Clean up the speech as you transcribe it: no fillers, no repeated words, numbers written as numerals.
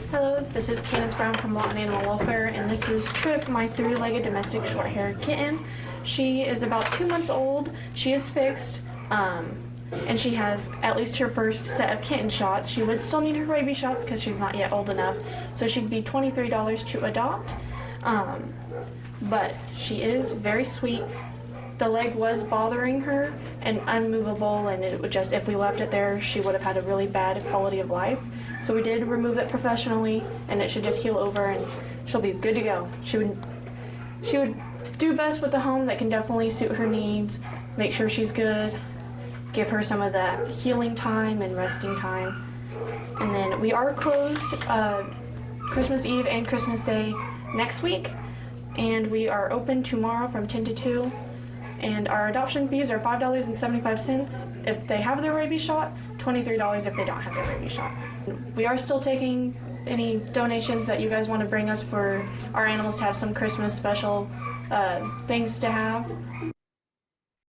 Hello, this is Candace Brown from Lawton Animal Welfare, and this is Trip, my three-legged domestic short-haired kitten. She is about 2 months old. She is fixed, and she has at least her first set of kitten shots. She would still need her rabies shots because she's not yet old enough, so she'd be $23 to adopt. But she is very sweet. The leg was bothering her and unmovable, and it would just, if we left it there, she would have had a really bad quality of life. So we did remove it professionally, and it should just heal over and she'll be good to go. She would do best with a home that can definitely suit her needs, make sure she's good, give her some of that healing time and resting time. And then we are closed Christmas Eve and Christmas Day next week, and we are open tomorrow from 10 to 2. And our adoption fees are $5.75 if they have their rabies shot, $23 if they don't have their rabies shot. We are still taking any donations that you guys want to bring us for our animals to have some Christmas special things to have.